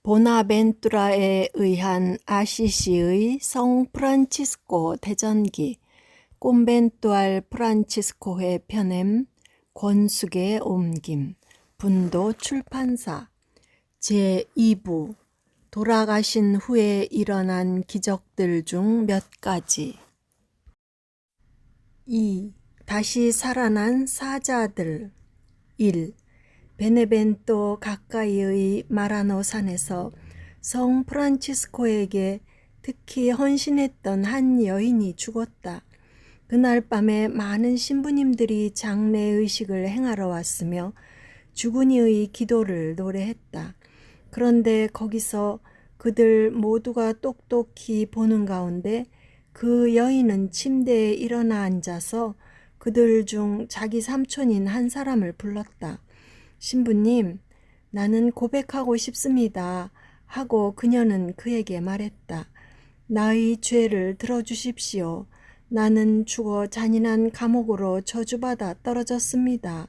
보나벤투라에 의한 아시시의 성 프란치스코 대전기 꼼벤투알 프란치스코회 편엠 권숙의 옮김 분도 출판사 제2부 돌아가신 후에 일어난 기적들 중 몇 가지 2. 다시 살아난 사자들 1. 베네벤토 가까이의 마라노 산에서 성 프란치스코에게 특히 헌신했던 한 여인이 죽었다. 그날 밤에 많은 신부님들이 장례의식을 행하러 왔으며 죽은 이의 기도를 노래했다. 그런데 거기서 그들 모두가 똑똑히 보는 가운데 그 여인은 침대에 일어나 앉아서 그들 중 자기 삼촌인 한 사람을 불렀다. 신부님, 나는 고백하고 싶습니다. 하고 그녀는 그에게 말했다. 나의 죄를 들어주십시오. 나는 죽어 잔인한 감옥으로 저주받아 떨어졌습니다.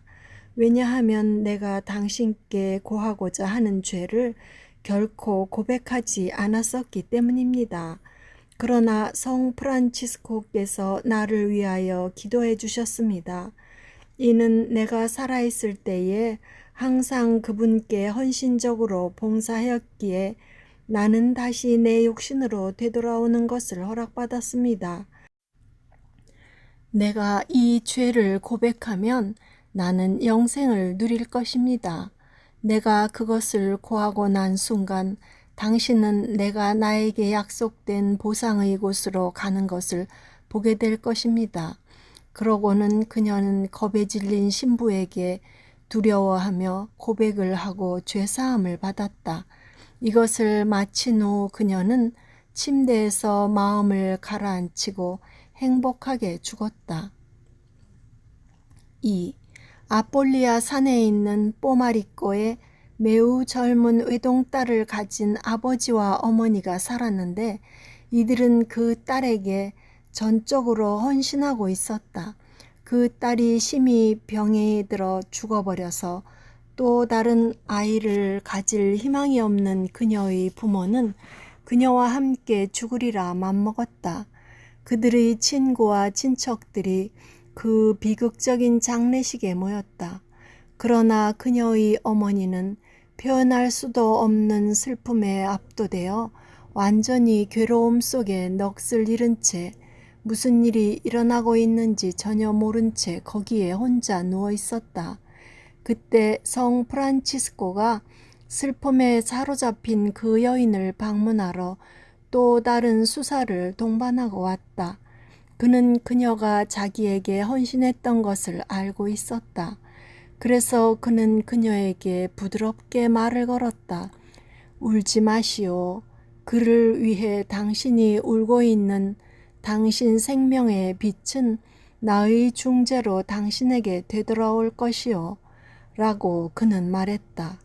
왜냐하면 내가 당신께 고하고자 하는 죄를 결코 고백하지 않았었기 때문입니다. 그러나 성 프란치스코께서 나를 위하여 기도해 주셨습니다. 이는 내가 살아있을 때에 항상 그분께 헌신적으로 봉사하였기에 나는 다시 내 육신으로 되돌아오는 것을 허락받았습니다. 내가 이 죄를 고백하면 나는 영생을 누릴 것입니다. 내가 그것을 고하고 난 순간 당신은 내가 나에게 약속된 보상의 곳으로 가는 것을 보게 될 것입니다. 그러고는 그녀는 겁에 질린 신부에게 두려워하며 고백을 하고 죄사함을 받았다. 이것을 마친 후 그녀는 침대에서 마음을 가라앉히고 행복하게 죽었다. 2. 아폴리아 산에 있는 뽀마리코에 매우 젊은 외동딸을 가진 아버지와 어머니가 살았는데 이들은 그 딸에게 전적으로 헌신하고 있었다. 그 딸이 심히 병에 들어 죽어버려서 또 다른 아이를 가질 희망이 없는 그녀의 부모는 그녀와 함께 죽으리라 맘먹었다. 그들의 친구와 친척들이 그 비극적인 장례식에 모였다. 그러나 그녀의 어머니는 표현할 수도 없는 슬픔에 압도되어 완전히 괴로움 속에 넋을 잃은 채 무슨 일이 일어나고 있는지 전혀 모른 채 거기에 혼자 누워 있었다. 그때 성 프란치스코가 슬픔에 사로잡힌 그 여인을 방문하러 또 다른 수사를 동반하고 왔다. 그는 그녀가 자기에게 헌신했던 것을 알고 있었다. 그래서 그는 그녀에게 부드럽게 말을 걸었다. 울지 마시오. 그를 위해 당신이 울고 있는 당신 생명의 빛은 나의 중재로 당신에게 되돌아올 것이오. 라고 그는 말했다.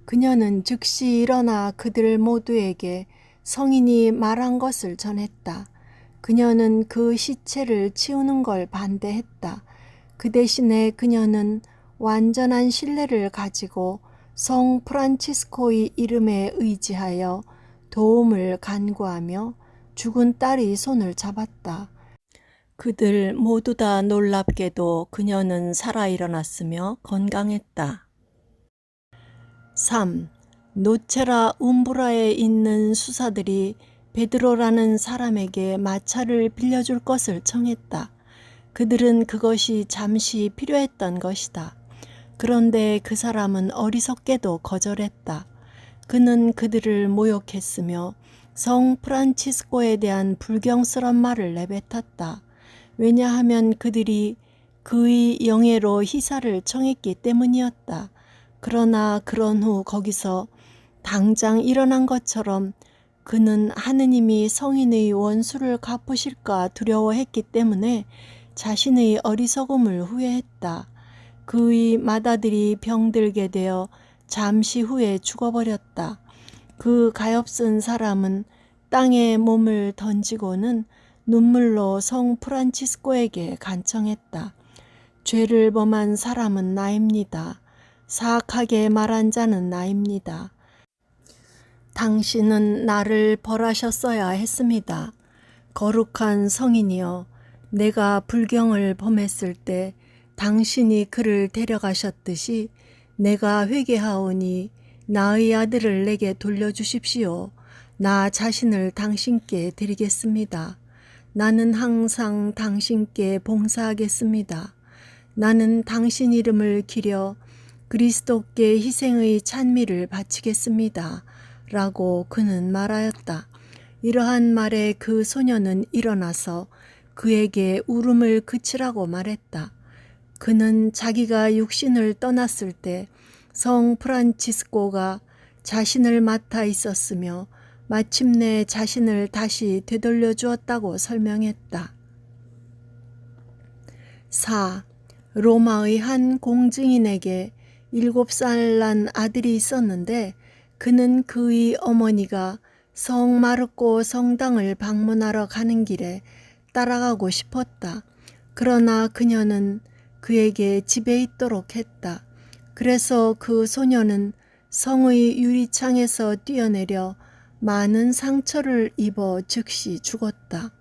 그녀는 즉시 일어나 그들 모두에게 성인이 말한 것을 전했다. 그녀는 그 시체를 치우는 걸 반대했다. 그 대신에 그녀는 완전한 신뢰를 가지고 성 프란치스코의 이름에 의지하여 도움을 간구하며 죽은 딸의 손을 잡았다. 그들 모두 다 놀랍게도 그녀는 살아 일어났으며 건강했다. 3. 노체라 움브라에 있는 수사들이 베드로라는 사람에게 마차를 빌려줄 것을 청했다. 그들은 그것이 잠시 필요했던 것이다. 그런데 그 사람은 어리석게도 거절했다. 그는 그들을 모욕했으며 성 프란치스코에 대한 불경스런 말을 내뱉었다. 왜냐하면 그들이 그의 영예로 희사를 청했기 때문이었다. 그러나 그런 후 거기서 당장 일어난 것처럼 그는 하느님이 성인의 원수를 갚으실까 두려워했기 때문에 자신의 어리석음을 후회했다. 그의 맏아들이 병들게 되어 잠시 후에 죽어버렸다. 그 가엾은 사람은 땅에 몸을 던지고는 눈물로 성 프란치스코에게 간청했다. 죄를 범한 사람은 나입니다. 사악하게 말한 자는 나입니다. 당신은 나를 벌하셨어야 했습니다. 거룩한 성인이여, 내가 불경을 범했을 때 당신이 그를 데려가셨듯이 내가 회개하오니 나의 아들을 내게 돌려주십시오. 나 자신을 당신께 드리겠습니다. 나는 항상 당신께 봉사하겠습니다. 나는 당신 이름을 기려 그리스도께 희생의 찬미를 바치겠습니다. 라고 그는 말하였다. 이러한 말에 그 소녀는 일어나서 그에게 울음을 그치라고 말했다. 그는 자기가 육신을 떠났을 때 성 프란치스코가 자신을 맡아 있었으며 마침내 자신을 다시 되돌려 주었다고 설명했다. 4. 로마의 한 공증인에게 7살 난 아들이 있었는데 그는 그의 어머니가 성 마르코 성당을 방문하러 가는 길에 따라가고 싶었다. 그러나 그녀는 그에게 집에 있도록 했다. 그래서 그 소녀는 성의 유리창에서 뛰어내려 많은 상처를 입어 즉시 죽었다.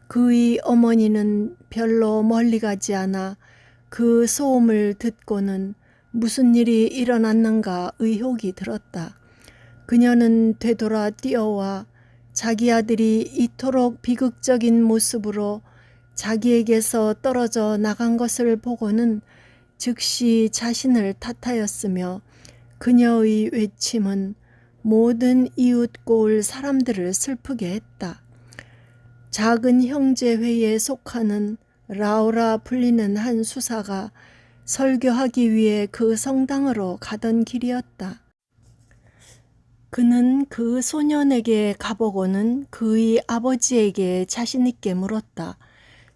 그의 어머니는 별로 멀리 가지 않아 그 소음을 듣고는 무슨 일이 일어났는가 의혹이 들었다. 그녀는 되돌아 뛰어와 자기 아들이 이토록 비극적인 모습으로 자기에게서 떨어져 나간 것을 보고는 즉시 자신을 탓하였으며 그녀의 외침은 모든 이웃 고을 사람들을 슬프게 했다. 작은 형제회에 속하는 라우라 불리는 한 수사가 설교하기 위해 그 성당으로 가던 길이었다. 그는 그 소년에게 가보고는 그의 아버지에게 자신있게 물었다.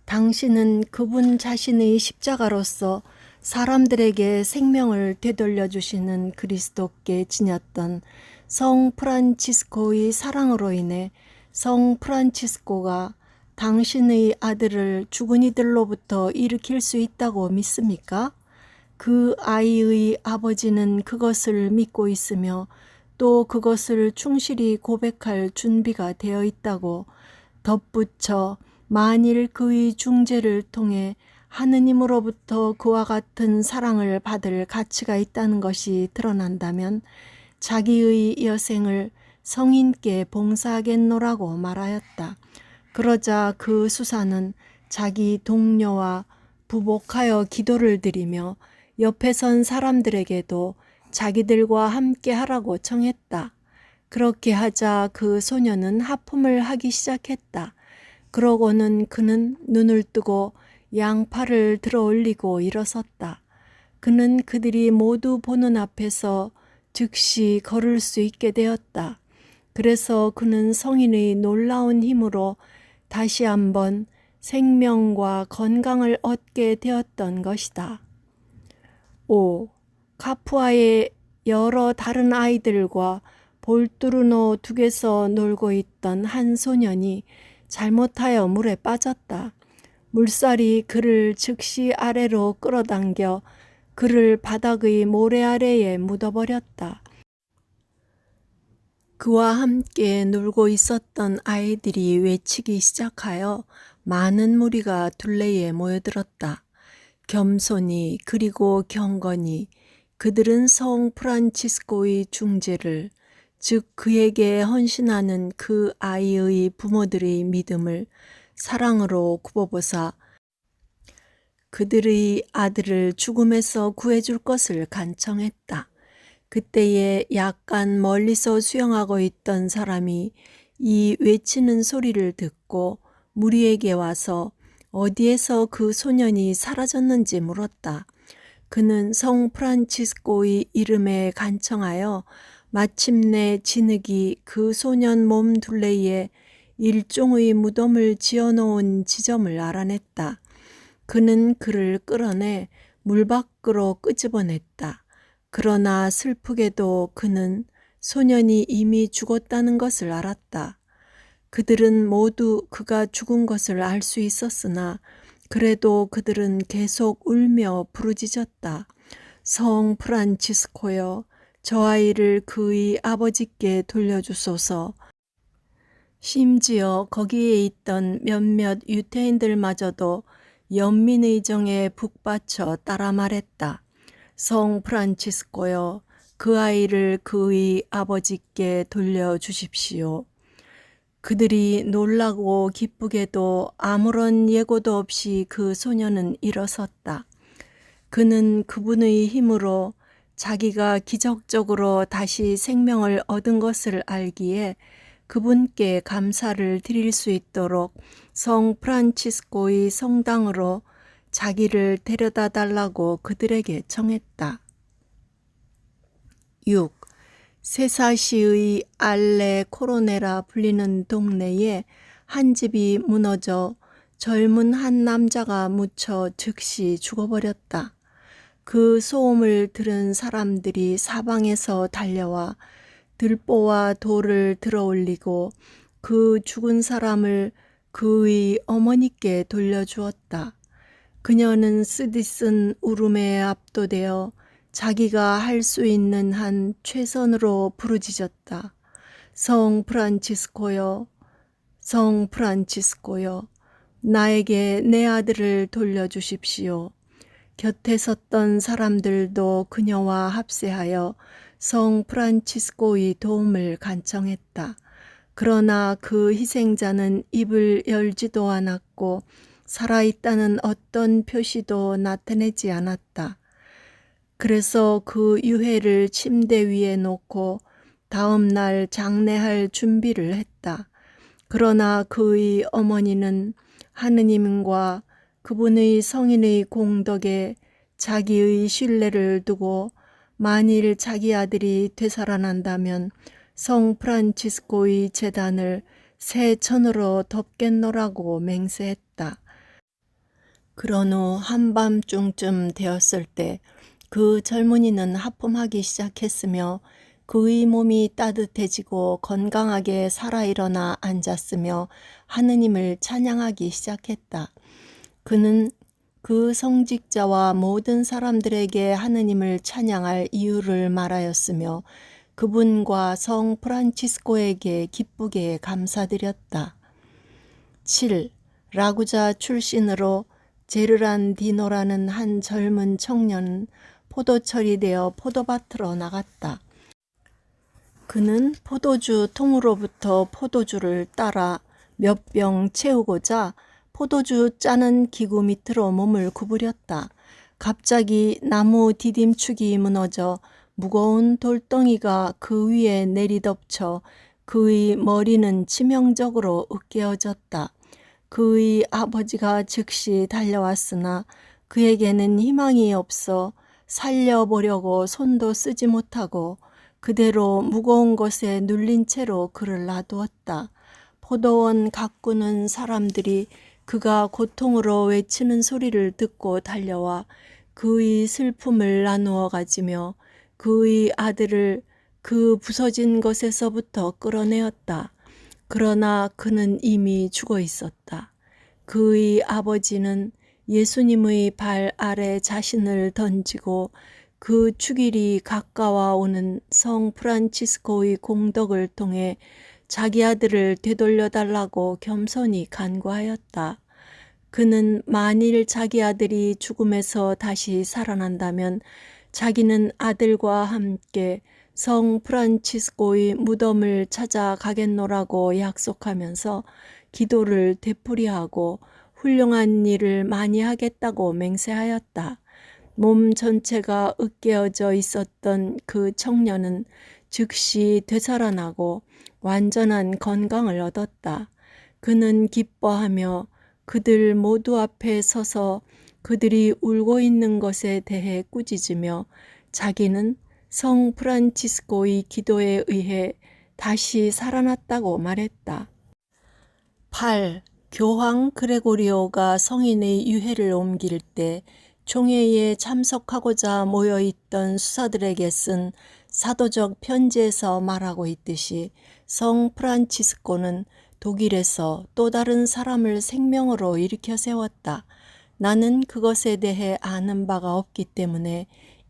당신은 그분 자신의 십자가로서 사람들에게 생명을 되돌려 주시는 그리스도께 지녔던 성 프란치스코의 사랑으로 인해 성 프란치스코가 당신의 아들을 죽은 이들로부터 일으킬 수 있다고 믿습니까? 그 아이의 아버지는 그것을 믿고 있으며 또 그것을 충실히 고백할 준비가 되어 있다고 덧붙여 만일 그의 중재를 통해 하느님으로부터 그와 같은 사랑을 받을 가치가 있다는 것이 드러난다면 자기의 여생을 성인께 봉사하겠노라고 말하였다. 그러자 그 수사는 자기 동료와 부복하여 기도를 드리며 옆에 선 사람들에게도 자기들과 함께 하라고 청했다. 그렇게 하자 그 소녀는 하품을 하기 시작했다. 그러고는 그는 눈을 뜨고 양팔을 들어 올리고 일어섰다. 그는 그들이 모두 보는 앞에서 즉시 걸을 수 있게 되었다. 그래서 그는 성인의 놀라운 힘으로 다시 한번 생명과 건강을 얻게 되었던 것이다. 5. 카푸아의 여러 다른 아이들과 볼뚜르노 둑에서 놀고 있던 한 소년이 잘못하여 물에 빠졌다. 물살이 그를 즉시 아래로 끌어당겨 그를 바닥의 모래 아래에 묻어버렸다. 그와 함께 놀고 있었던 아이들이 외치기 시작하여 많은 무리가 둘레에 모여들었다. 겸손히 그리고 경건히 그들은 성 프란치스코의 중재를, 즉 그에게 헌신하는 그 아이의 부모들의 믿음을 사랑으로 굽어보사 그들의 아들을 죽음에서 구해줄 것을 간청했다. 그때에 약간 멀리서 수영하고 있던 사람이 이 외치는 소리를 듣고 무리에게 와서 어디에서 그 소년이 사라졌는지 물었다. 그는 성 프란치스코의 이름에 간청하여 마침내 진흙이 그 소년 몸 둘레에 일종의 무덤을 지어놓은 지점을 알아냈다. 그는 그를 끌어내 물 밖으로 끄집어냈다. 그러나 슬프게도 그는 소년이 이미 죽었다는 것을 알았다. 그들은 모두 그가 죽은 것을 알 수 있었으나 그래도 그들은 계속 울며 부르짖었다. 성 프란치스코여, 저 아이를 그의 아버지께 돌려주소서. 심지어 거기에 있던 몇몇 유태인들마저도 연민의 정에 북받쳐 따라 말했다. 성 프란치스코여, 그 아이를 그의 아버지께 돌려주십시오. 그들이 놀라고 기쁘게도 아무런 예고도 없이 그 소녀는 일어섰다. 그는 그분의 힘으로 자기가 기적적으로 다시 생명을 얻은 것을 알기에 그분께 감사를 드릴 수 있도록 성 프란치스코의 성당으로 자기를 데려다 달라고 그들에게 청했다. 6. 세사시의 알레 코로네라 불리는 동네에 한 집이 무너져 젊은 한 남자가 묻혀 즉시 죽어버렸다. 그 소음을 들은 사람들이 사방에서 달려와 들보와 돌을 들어올리고 그 죽은 사람을 그의 어머니께 돌려주었다. 그녀는 쓰디쓴 울음에 압도되어 자기가 할 수 있는 한 최선으로 부르짖었다. 성 프란치스코여, 성 프란치스코여, 나에게 내 아들을 돌려주십시오. 곁에 섰던 사람들도 그녀와 합세하여 성 프란치스코의 도움을 간청했다. 그러나 그 희생자는 입을 열지도 않았고 살아있다는 어떤 표시도 나타내지 않았다. 그래서 그 유해를 침대 위에 놓고 다음 날 장례할 준비를 했다. 그러나 그의 어머니는 하느님과 그분의 성인의 공덕에 자기의 신뢰를 두고 만일 자기 아들이 되살아난다면 성 프란치스코의 제단을 새 천으로 덮겠노라고 맹세했다. 그런 후 한밤중쯤 되었을 때 그 젊은이는 하품하기 시작했으며 그의 몸이 따뜻해지고 건강하게 살아 일어나 앉았으며 하느님을 찬양하기 시작했다. 그는 그 성직자와 모든 사람들에게 하느님을 찬양할 이유를 말하였으며 그분과 성 프란치스코에게 기쁘게 감사드렸다. 7. 라구자 출신으로 제르란디노라는 한 젊은 청년은 포도철이 되어 포도밭으로 나갔다. 그는 포도주 통으로부터 포도주를 따라 몇 병 채우고자 포도주 짜는 기구 밑으로 몸을 구부렸다. 갑자기 나무 디딤축이 무너져 무거운 돌덩이가 그 위에 내리덮쳐 그의 머리는 치명적으로 으깨어졌다. 그의 아버지가 즉시 달려왔으나 그에게는 희망이 없어 살려보려고 손도 쓰지 못하고 그대로 무거운 것에 눌린 채로 그를 놔두었다. 포도원 가꾸는 사람들이 그가 고통으로 외치는 소리를 듣고 달려와 그의 슬픔을 나누어 가지며 그의 아들을 그 부서진 것에서부터 끌어내었다. 그러나 그는 이미 죽어 있었다. 그의 아버지는 예수님의 발 아래 자신을 던지고 그 축일이 가까워 오는 성 프란치스코의 공덕을 통해 자기 아들을 되돌려 달라고 겸손히 간구하였다. 그는 만일 자기 아들이 죽음에서 다시 살아난다면 자기는 아들과 함께 성 프란치스코의 무덤을 찾아가겠노라고 약속하면서 기도를 되풀이하고 훌륭한 일을 많이 하겠다고 맹세하였다. 몸 전체가 으깨어져 있었던 그 청년은 즉시 되살아나고 완전한 건강을 얻었다. 그는 기뻐하며 그들 모두 앞에 서서 그들이 울고 있는 것에 대해 꾸짖으며 자기는 성 프란치스코의 기도에 의해 다시 살아났다고 말했다. 8. 교황 그레고리오가 성인의 유해를 옮길 때 총회에 참석하고자 모여있던 수사들에게 쓴 사도적 편지에서 말하고 있듯이 성 프란치스코는 독일에서 또 다른 사람을 생명으로 일으켜 세웠다. 나는 그것에 대해 아는 바가 없기 때문에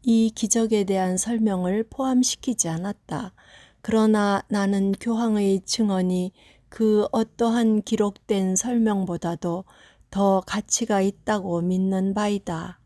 이 기적에 대한 설명을 포함시키지 않았다. 그러나 나는 교황의 증언이 그 어떠한 기록된 설명보다도 더 가치가 있다고 믿는 바이다.